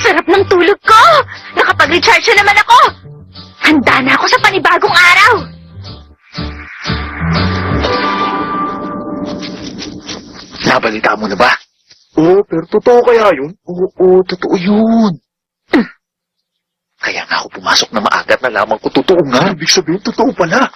sarap ng tulog ko! Nakapag-recharge na naman ako! Handa na ako sa panibagong araw! Nabalita mo na ba? Oo, pero totoo kaya yun? Oo, totoo yun. Kaya nga ako pumasok na maaga at nalaman ko totoo nga. Ibig sabihin, totoo pala.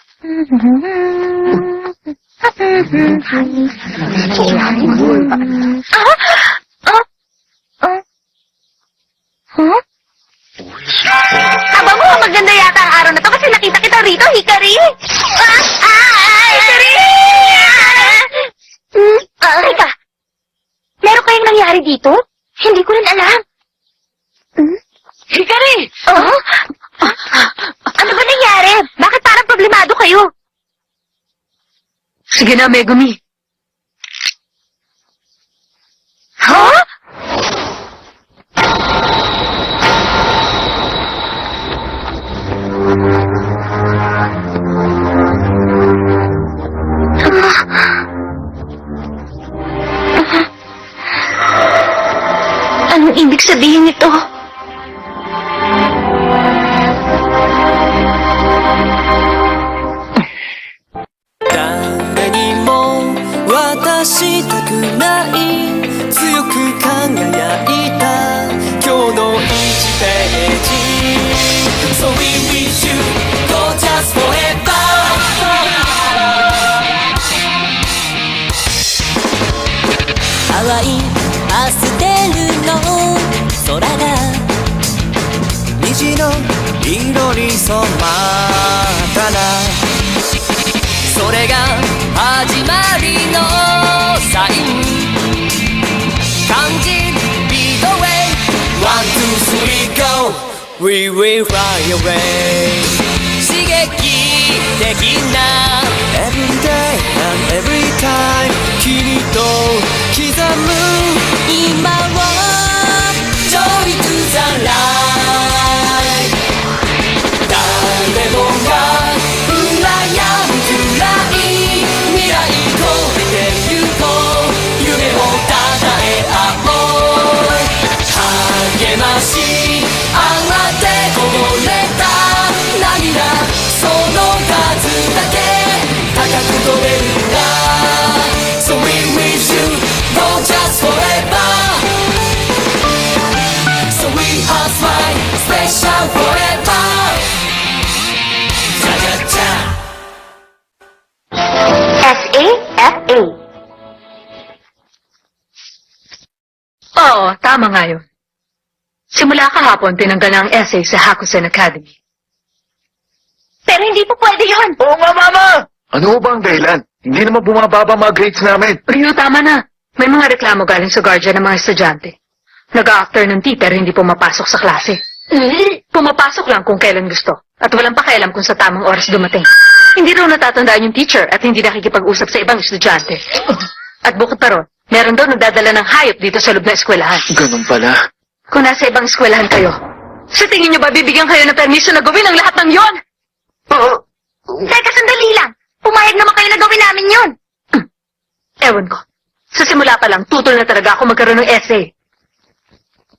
Aba mo, maganda yata ang araw na to kasi nakita kita rito, Hikari! Hikari! Teka, meron kayong nangyari dito? Hindi ko rin alam. Hikari! Ano ba nangyari? Bakit parang problemado kayo? Sige na, Megumi. Ha? Anong ibig sabihin nito? So we wish you gorgeous forever. 淡いパステルの空が虹の色に染まったらそれが始まりのサイン感じるビートウェイ One, two, three, go We will fly away 刺激的な Every day and every time 君と刻む今を Joy to the light 誰もが羨むくらい未来超えてゆこう夢をたたえ合おう励まし合ってこぼれた涙その数だけ高く飛べるんだ So we wish you gorgeous forever So we are smile special forever Cha cha cha S-A-F-A. Oo, tama nga yun. Simula kahapon, tinanggal na ang essay sa Hakusen Academy. Pero hindi po pwede yun! Oo nga, Mama! Ano ba ang dahilan? Hindi naman bumababa mga grades namin. Ryo, tama na. May mga reklamo galing sa guardian ng mga estudyante. Nag-a-afternoon tea pero hindi pumapasok sa klase. Pumapasok lang kung kailan gusto. At walang pakialam kung sa tamang oras dumating. Hindi raw natatandaan yung teacher at hindi nakikipag-usap sa ibang estudyante. At bukod pa ron, meron daw nagdadala ng hayop dito sa loob na eskwelahan. Ganun pala. Kung nasa ibang eskwelahan kayo, sa tingin nyo ba bibigyan kayo ng permiso na gawin ang lahat ng yon? Teka, sandali lang! Pumayag naman kayo na gawin namin yun! Ewan ko. Sa simula pa lang, tutol na talaga ako magkaroon ng essay.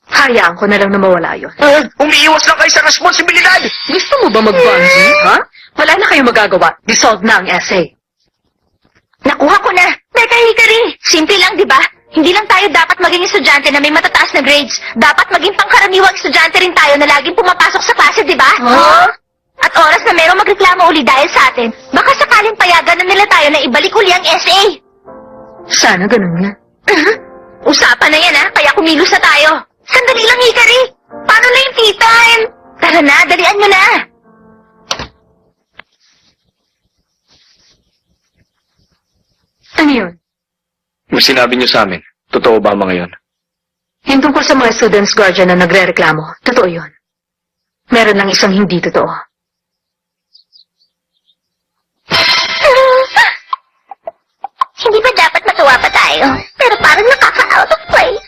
Hayaan ko na lang na mawala yun. Umiiwas lang kayo sa responsibilidad! Gusto mo ba mag-bungee, ha? Wala na kayong magagawa. Dissolve na ang essay. Nakuha ko na! Teka, Hikari! Simple lang, di ba? Hindi lang tayo dapat maging estudyante na may matataas na grades. Dapat maging pangkaraniwang estudyante rin tayo na laging pumapasok sa klase, di ba? Huh? At oras na merong magreklamo uli dahil sa atin, baka sakaling payagan na nila tayo na ibalik uli ang essay. Sana ganun nga. Usapan na yan, ha? Kaya kumilos na tayo. Sandali lang, Hikari! Paano na yung tea time? Tara na, dalian mo na! Ano yun? Yung sinabi niyo sa amin, totoo ba mga yon? Yung tungkol sa mga students guardian na nagre-reklamo, totoo yun. Meron lang isang hindi totoo. Hindi ba dapat matuwa pa tayo? Pero parang nakaka-out of place.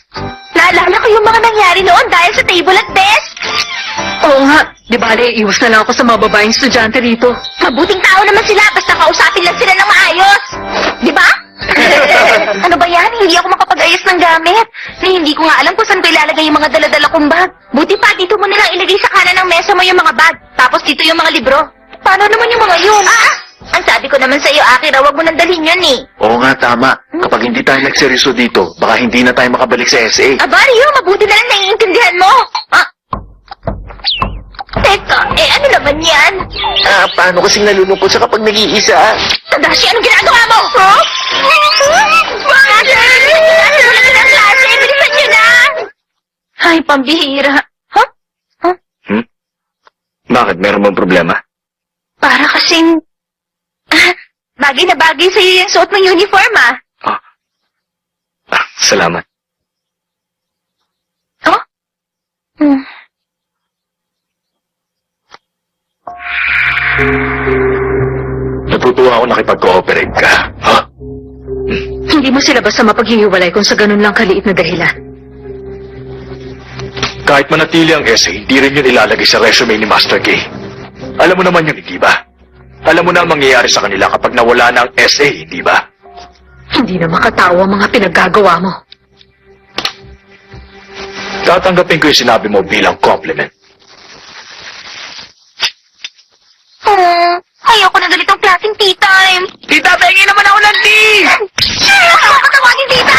Naalala ko yung mga nangyari noon dahil sa table at desk. Oo nga, di bale, iwas na lang ako sa mga babaeng estudyante rito. Mabuting tao naman sila basta kausapin lang sila ng maayos. Di ba? Ano ba yan? Hindi ako makapag-ayos ng gamit. Na hindi ko nga alam kung saan ko ilalagay yung mga dala-dala kong bag. Buti pa, dito mo na lang ilagay sa kanan ng mesa mo yung mga bag. Tapos dito yung mga libro. Paano naman yung mga yun? Ang sabi ko naman sa'yo, Akira, wag mo nang dalhin yun eh. Oo nga, tama. Kapag hindi tayo nagseryoso dito, baka hindi na tayo makabalik sa SA. Aba, Ryo, mabuti na lang naiintindihan mo. Teka, ano naman yan? Paano kasing nalulungkot sa kapag nag-iisa? Tadashi, anong ginagawa mo? Huh? Bakit? Nasulat na ng klase, bilisan nyo na! Ay, pambihira. Huh? Bakit? Meron bang problema? Para kasing... bagay na bagay sa'yo yung suot ng uniform, Salamat. Oh? Natutuwa ako nakipag-cooperate ka. Ha? Hindi mo sila basta mapaghihiwalay kung sa ganun lang kaliit na dahilan. Kahit manatili ang SA, hindi rin yun ilalagay sa resume ni Master K. Alam mo naman yun, hindi ba? Alam mo na ang mangyayari sa kanila kapag nawala na ang SA, hindi ba? Hindi na makatawa ang mga pinaggagawa mo. Tatanggapin ko yung sinabi mo bilang compliment. Ayoko na ganitong klaseng tea time. Tita, pengi naman ako ng tea! Ako patawagin, tita!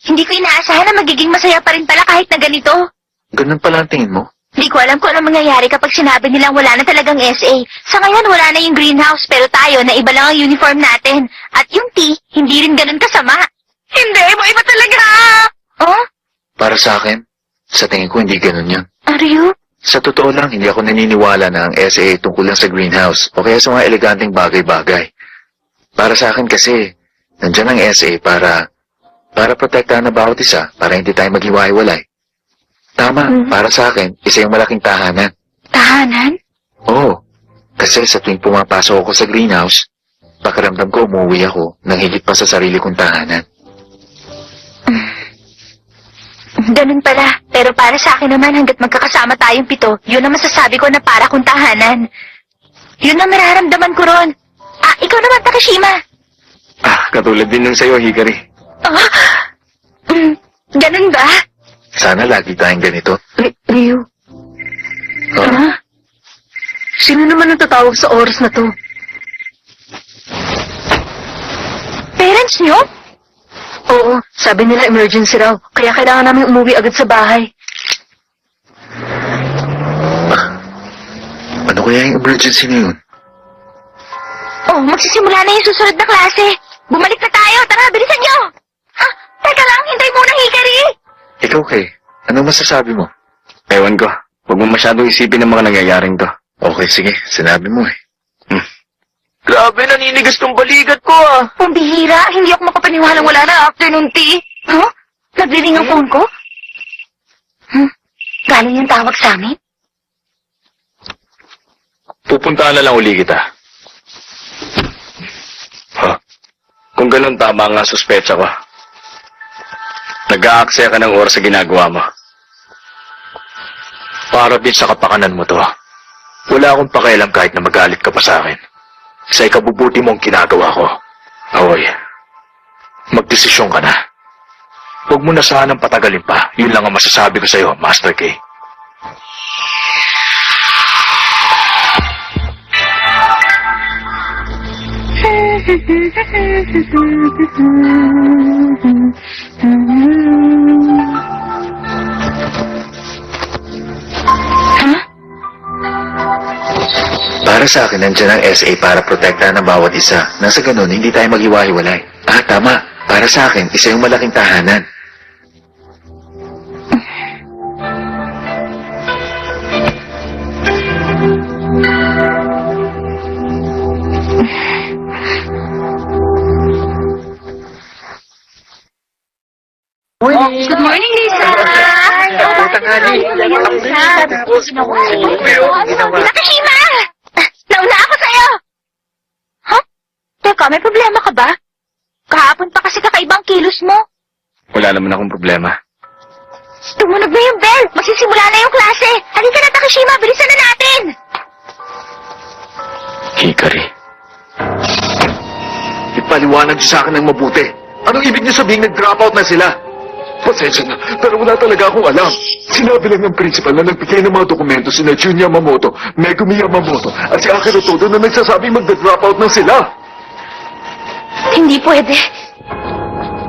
Hindi ko inaasahan na magiging masaya pa rin pala kahit na ganito. Ganun pala ang tingin mo? Hindi ko alam kung ano mangyayari kapag sinabi nilang wala na talagang SA. Sa ngayon, wala na yung greenhouse, pero tayo, na iba lang ang uniform natin. At yung tea, hindi rin ganun kasama. Hindi, iba talaga! Oh? Para sa akin, sa tingin ko hindi ganun yun. Aryo? Sa totoo lang, hindi ako naniniwala na ang SA tungkol lang sa greenhouse o kaya sa mga eleganteng bagay-bagay. Para sa akin kasi, nandyan ang SA para protektahan na bawat isa, para hindi tayo maghiwa-hiwalay. Tama, para sa akin, isa yung malaking tahanan. Tahanan? Oo, kasi sa tuwing pumapasok ako sa greenhouse, pakiramdam ko umuwi ako nang higit pa sa sarili kong tahanan. Ganun pala. Pero para sa akin naman, hanggat magkakasama tayong 7, yun ang masasabi ko na para kong tahanan. Yun ang nararamdaman ko ron. Ikaw naman, Takashima. Katulad din ng sa'yo, Hikari. Ganun ba? Sana lagi tayong ganito. Ryu, sino naman ang tatawag sa oras na to? Parents nyo? Oo, sabi nila emergency raw, kaya kailangan namin umuwi agad sa bahay. Ano kaya yung emergency na yun? Magsisimula na yung susunod na klase. Bumalik na tayo. Tara, bilisan nyo. Teka lang, hintay muna, Hikari. Ikaw, Kay, ano masasabi mo? Ewan ko. Huwag mo masyadong isipin ang mga nangyayaring to. Okay, sige, sinabi mo eh. Grabe, naninigas tong balikat ko Pambihira, hindi ako makapaniwalang wala na afternoon tea. Nagriring ang phone ko? Galing yung tawag sa amin? Pupuntahan na lang uli kita. Kung ganun, tama nga suspecha ko. Nag-aaksaya ka ng oras sa ginagawa mo. Para din sa kapakanan mo to. Wala akong pakialam kahit na magalit ka pa sa akin. Sa ikabubuti mong ginagawa ko. Aoy, magdesisyon ka na. Huwag mo na sanang patagalin pa. Yun lang ang masasabi ko sa'yo, Master K. Para sa akin, nandiyan ang SA para protektahan ng bawat isa. Nasa ganun, hindi tayo maghiwa-hiwalay. Tama. Para sa akin, isa yung malaking tahanan. Good morning, Lisa. Nakashima! Nauna ako sa'yo! Teka, may problema ka ba? Kahapon pa kasi kakaibang kilos mo. Wala naman akong problema. Tumunog na yung bell! Magsisimula na yung klase! Halika na, Takashima! Bilisan na natin! Hikari. Ipaliwanag niyo sa akin ng mabuti. Anong ibig niyo sabihin nag-drop out na sila? Pasensya na, pero wala talaga akong alam. Sinabi lang ng principal na nagbigay ng mga dokumento sina Jun Yamamoto, Megumi Yamamoto, at si Akira Todo na nagsasabing magda-drop out na sila. Hindi pwede.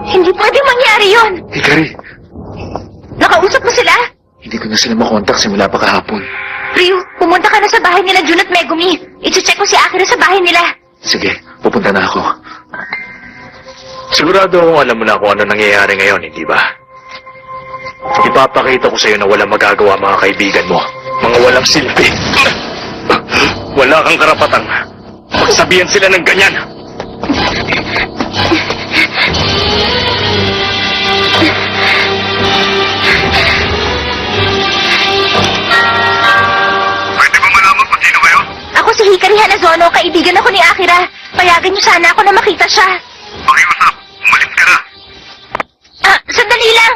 Hindi pwede mangyari yon. Hikari, Nakausap mo sila? hindi ko na sila makontak simula pa kahapon. Ryu, pumunta ka na sa bahay nila Jun at Megumi. I-check ko si Akira sa bahay nila. Sige, pupunta na ako. Sigurado akong alam mo na kung ano nangyayari ngayon, hindi ba? Ipapakita ko sa'yo na walang magagawa mga kaibigan mo. Mga walang silbi. Wala kang karapatang magsabihan sila ng ganyan. Pwede ba malaman kung sino kayo? Ako si Hikari Hanazono, kaibigan ako ni Akira. Payagan niyo sana ako na makita siya. Pakiusap, umalis ka na. Sandali lang.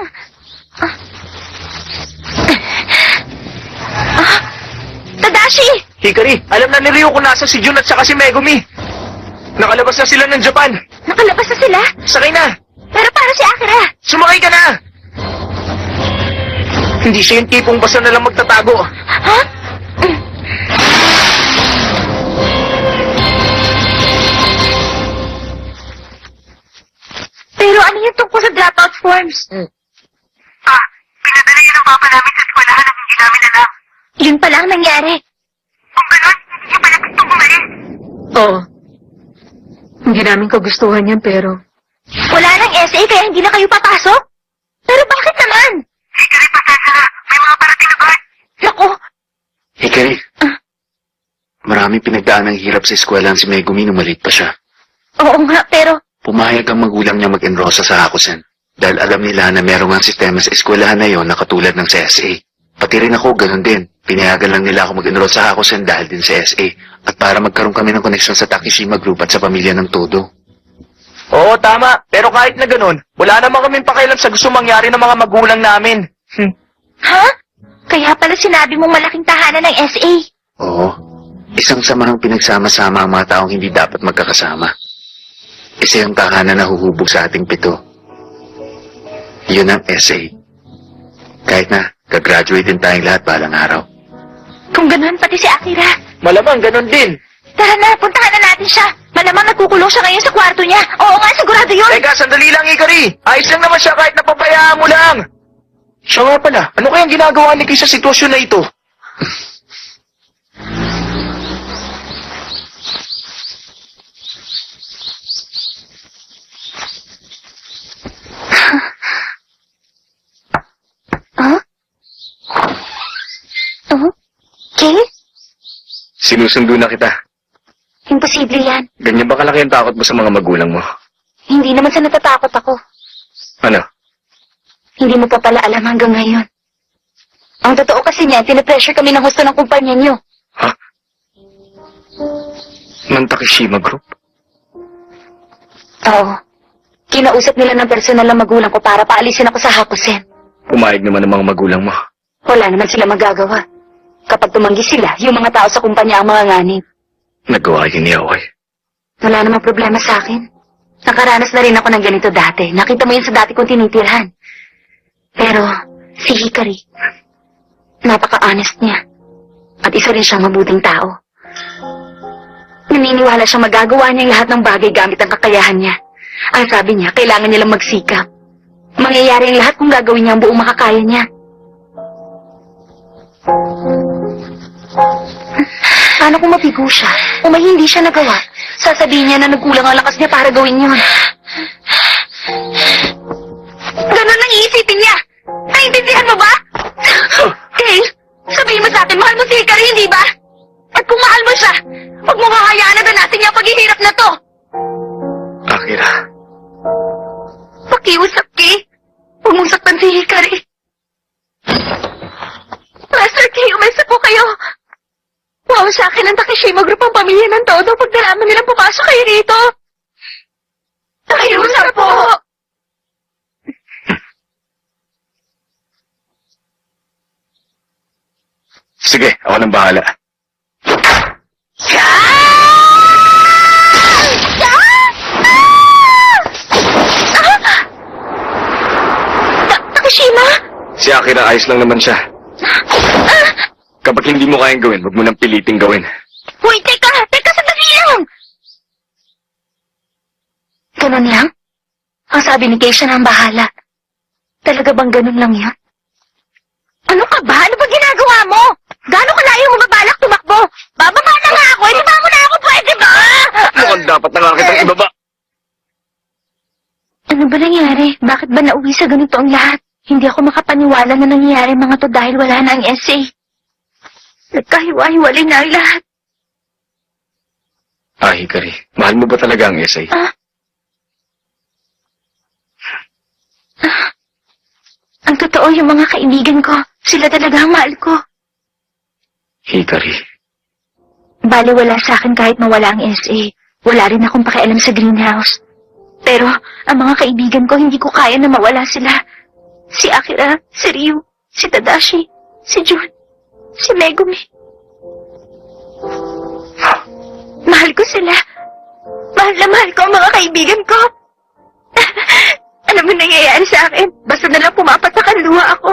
Tadashi! Hikari, alam na ni Ryo kung nasa si Jun at saka si Megumi. Nakalabas na sila ng Japan. Nakalabas na sila? Sakay na. Pero para si Akira. Sumakay ka na. Hindi siya yung tipong basta na lang magtatago. Ha? Pero ano yung tungkol sa dropout forms? Pinadala yun ng papa namin sa eskwelahan at hindi namin alam. Yun pala ang nangyari. Kung ganon, hindi niyo pala gustong umalis. Oo. Hindi namin kagustuhan yan, pero... Wala nang SA kaya hindi na kayo papasok? Pero bakit naman? Hikari, pasensya na. May mga parating na guard. Naku, Hikari, maraming pinagdaan ng hirap sa eskwelahan si Megumi nung maliit pa siya. oo nga, pero... Pumayag ang magulang niya mag-enrosa sa Hakusen dahil alam nila na merong ang sistema sa eskwelahan na yon na katulad ng sa SA. Pati rin ako, ganun din. Pinayagan lang nila ako mag-enroll sa Hakusen dahil din sa SA at para magkaroon kami ng koneksyon sa Takishima Group at sa pamilya ng Todo. Oo, tama. Pero kahit na ganun, wala naman kaming pakialam sa gusto mangyari ng mga magulang namin. Ha? Kaya pala sinabi mong malaking tahanan ng SA. Oo, isang samahang pinagsama-sama ang mga taong hindi dapat magkakasama. Isa yung tahanan na huhubog sa ating 7. Yun ang SA. Kahit na, gagraduate din tayong lahat balang araw. Kung ganun, pati si Akira. Malamang ganun din. Tara na, puntahan na natin siya. Malamang nagkukulong siya ngayon sa kwarto niya. Oo nga, sigurado yun. Teka, sandali lang, Hikari. Ayos lang naman siya kahit napabayaan mo lang. Siya nga pala, ano kayang ginagawa ni Kay sa sitwasyon na ito? Huh? Oh? Kay? Sinusundo na kita. Imposible yan. Ganyan ba kalaki ang takot mo sa mga magulang mo? Hindi naman sa natatakot ako. Ano? Hindi mo pa pala alam hanggang ngayon. Ang totoo kasi niyan, pinapressure kami ng gusto ng kumpanya niyo. Ha? Ng Takishima Group? Oo. Kinausap nila ng personal na magulang ko para paalisin ako sa Hakusen. Pumayag naman ng mga magulang mo. Wala naman sila magagawa. Kapag tumanggi sila, yung mga tao sa kumpanya ang mga nganib. Nagawa yun ni Aoy. Wala namang problema sa akin. Nakaranas na rin ako ng ganito dati. Nakita mo yun sa dati kong tinitirhan. Pero, si Hikari, napaka-honest niya. At isa rin siyang mabuting tao. Naniniwala siyang magagawa niya ang lahat ng bagay gamit ang kakayahan niya. Ang sabi niya, kailangan niya lang magsikap. Mangyayari ang lahat kung gagawin niya ang buong makakaya niya. Paano kung mabigo siya? O may hindi siya nagawa? Sasabihin niya na nagkulang ang lakas niya para gawin yun. Ganon ang iisipin niya! Naiintindihan mo ba? Kay, sabihin mo sa akin, mahal mo si Hikari, hindi ba? At kung mahal mo siya, huwag mo kakayaan na danasin niya ang paghihirap na to. Akira. Pakiusap, Kay. Huwag mong saktan si Hikari. Master Kay, umaysa po kayo. Wow, sa akin ang Takishima Group ang pamilya ng Todo pag nalaman nilang pumasok kayo rito. Pakiusap po. Sige, ako nang bahala. Ah! Ah! Si Akira, ayos lang naman siya. Kapag hindi mo kayang gawin, huwag mo nang piliting gawin. Hoy, teka! Teka, sandali lang! Ganun lang? Ang sabi ni Keisha na ang bahala. Talaga bang ganun lang yan? Ano ka ba? Ano ba ginagawa mo? Gano'ng kalayo mo babalak tumakbo? Bababa na nga ako! Hindi ba mo na ako pwede ba? Mukhang dapat na nga kitang ibaba. Ano ba nangyari? Bakit ba nauwi sa ganito ang lahat? Hindi ako makapaniwala na nangyayari mga to dahil wala na ang SA. Nagkahiwa-hiwalay na ang lahat. Ah, Hikari, mahal mo ba talaga ang essay? Ang totoo, yung mga kaibigan ko, sila talaga ang mahal ko. Hikari, Bali wala sa akin kahit mawala ang SA. Wala rin akong pakialam sa greenhouse. Pero, ang mga kaibigan ko, hindi ko kaya na mawala sila. Si Akira, si Ryu, si Tadashi, si Jun, si Megumi. Mahal ko sila. Mahal na mahal ko ang mga kaibigan ko. Ano mo nangyayari sa akin? Basta na lang pumapatak ang luha ako.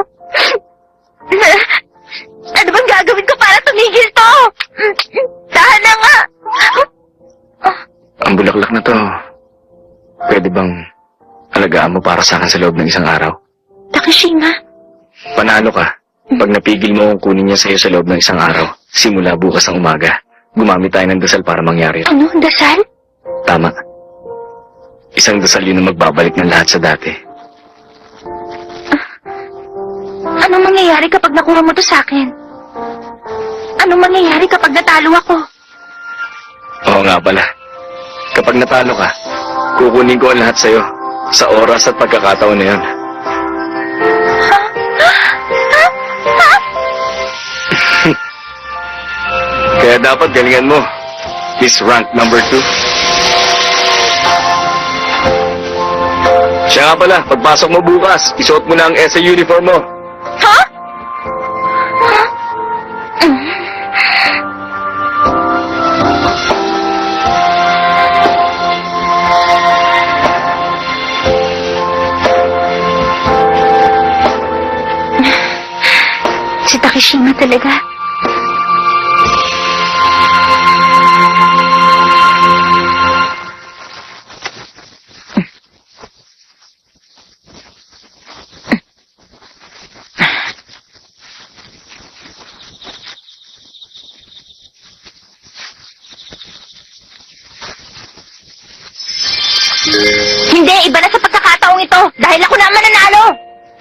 Ano bang gagawin ko para tumigil to? Tahan na nga. ang bulaklak na to, pwede bang alagaan mo para sa akin sa loob ng isang araw? Takashima, Panalo ka. Pag napigil mo kung kunin niya sa'yo sa loob ng isang araw, simula bukas ng umaga, gumamit tayo ng dasal para mangyari yun. ano? Dasal? Tama. Isang dasal yun na magbabalik ng lahat sa dati. Anong mangyayari kapag nakuha mo to sa akin? Anong mangyayari kapag natalo ako? Oo nga pala. Kapag natalo ka, kukunin ko ang lahat sa'yo sa oras at pagkakataon na yun. Kaya dapat galingan mo. Miss Rank number 2. Siya nga pala, pagpasok mo bukas, isuot mo na ang SA uniform mo. Ha? Si Takashima talaga. Hindi, iba na sa pagkakataong ito. Dahil ako na ang mananalo.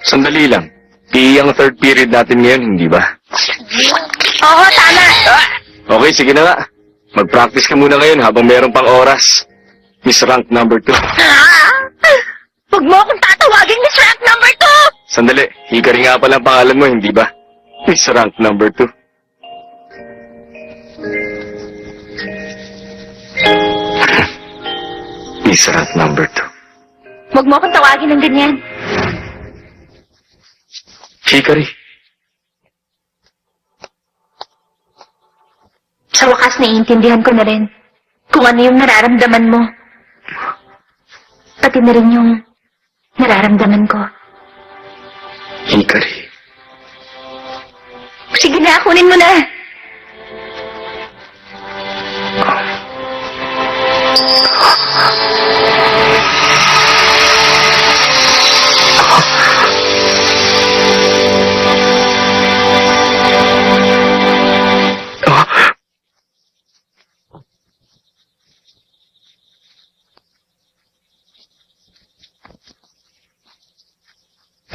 Sandali lang. PE ang third period natin ngayon, hindi ba? Oo, tama. Okay, sige na nga. Mag-practice ka muna ngayon habang meron pang oras. Miss Rank number 2. Huwag mo akong tatawagin Miss Rank number 2! Sandali, Hikari nga pala ang pangalan mo, hindi ba? Miss Rank number 2. Miss Rank number 2. Huwag mo akong tawagin ng ganyan. Hikari, Sa wakas, naiintindihan ko na rin kung ano yung nararamdaman mo. Pati na rin yung nararamdaman ko. Hikari. Sige na, kunin mo na.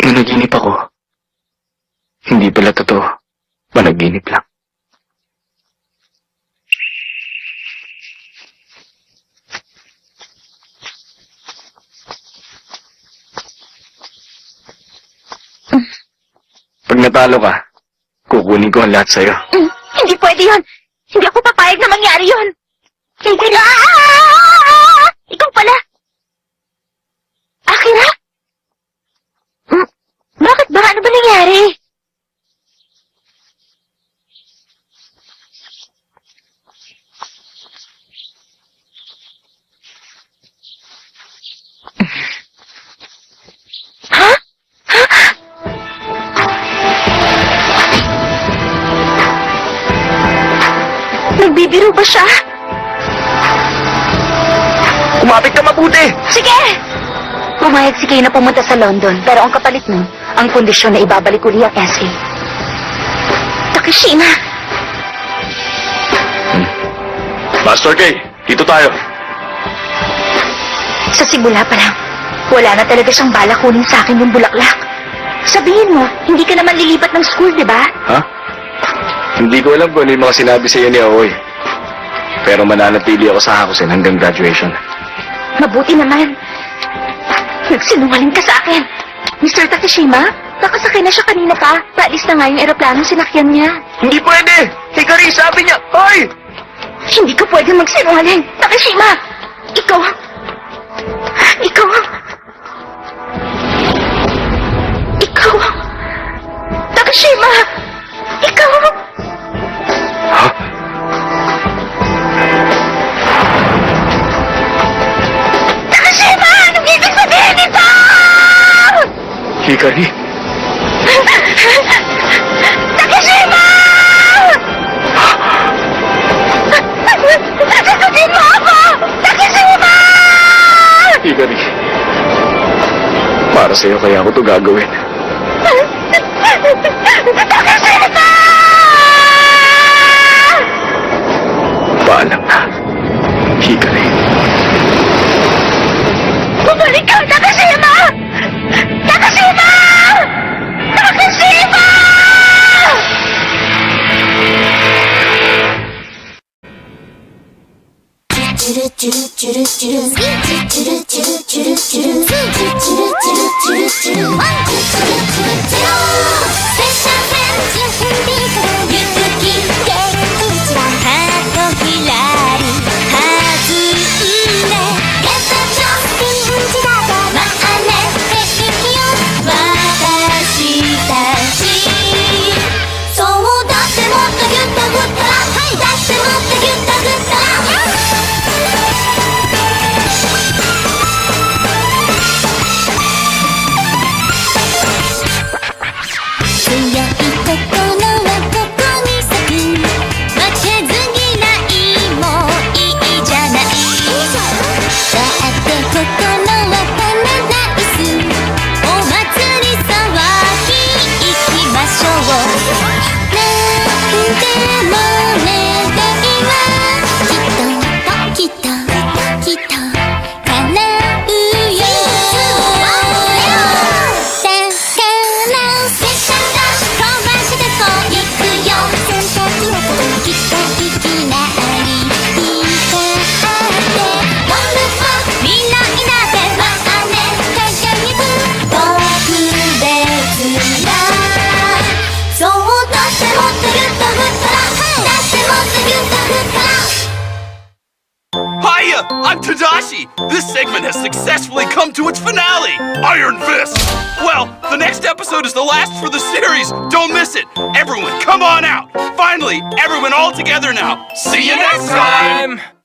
Nanaginip ako. Hindi pala totoo. Panaginip lang. Pag natalo ka, kukunin ko ang lahat sa'yo. Hindi pwede yun. Hindi ako papayag na mangyari yun. Sige na. Ikaw pala. Akira? Bakit ba? Ano ba nangyari? Ha? Nagbibiro ba siya? Kumapit ka mabuti! Sige! Pumayag si Kay na pumunta sa London, pero ang kapalit nun, ang kondisyon na ibabalik uli ang SA. Takashima! Master K, dito tayo. Sa simula pa lang, wala na talaga siyang balak kunin sa akin yung bulaklak. Sabihin mo, hindi ka naman lilipat ng school, di ba? Ha? Hindi ko alam kung ano yung mga sinabi sa iyo ni Aoy. Pero mananatili ako sa Hakusen hanggang graduation. Mabuti naman. Nagsinungaling ka sa akin. Mr. Takashima, nakasakay na siya kanina pa. Paalis na nga yung eroplanong sinakyan niya. Hindi pwede! Hikari, sabi niya! Hoy! Hindi ka pwede magsinungaling. Takashima! Ikaw... Takashima! Ikaw... Ha? Takashima! Anong ibig sabihin nito? Hikari? Takashima! Sagutin mo ako! Takashima! Hikari. Para sa'yo kaya ako ito gagawin. Takashima! Paalam na. Hikari. Bumalik ka, Takashima! Takashima! Takashima! Hiya! I'm Tadashi! This segment has successfully come to its finale! Iron Fist! Well, the next episode is the last for the series! Don't miss it! Everyone, come on out! Finally, everyone all together now! See you next time!